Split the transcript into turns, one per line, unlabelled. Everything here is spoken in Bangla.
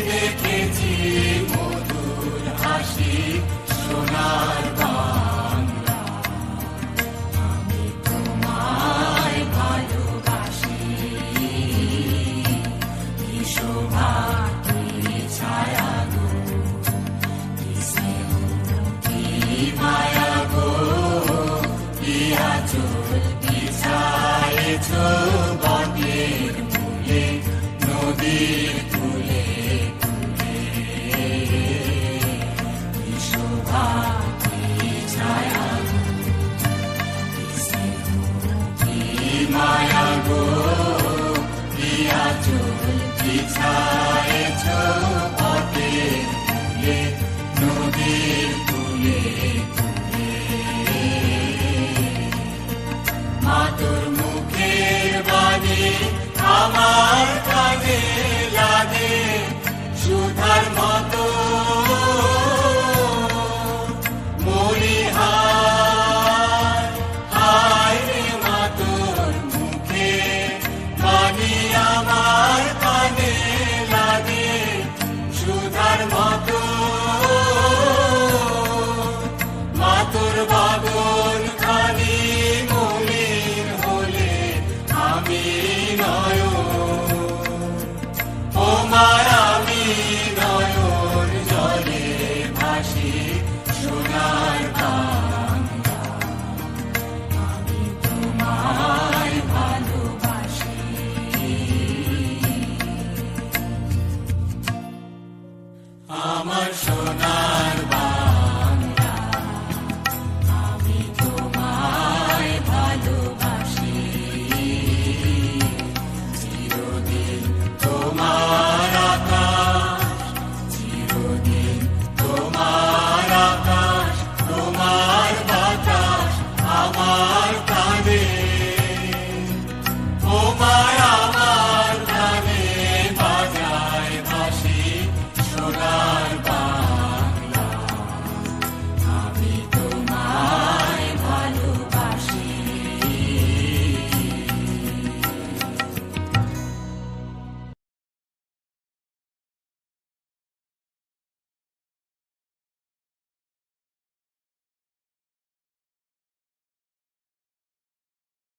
দেখেছি মধুর হাসি সোনার বাংলা, আমি তোমায় ভালোবাসি। কি শোভা কি ছায়া গো, কি স্নেহ কি মায়া গো, কি আঁচল বিছায়েছ বটের মূলে নদীর কূলে কূলে। কি শোভা কি ছায়া গো, কি স্নেহ কি মায়া গো, কি আঁচল বিছায়েছ বটের মূলে নদীর কূলে কূলে। মা তোর মুখের বাণী আমার কানে লাগে সুধার মতো, মরি হায় হায় রে মা তোর মুখের বাণী আমার কানে লাগে সুধার মতো। মা তোর বাগন খানি মলিন হলে আমি আমি নয়ন জলে ভাসি সোনার বাংলা, আমি তোমায় ভালোবাসি। আমার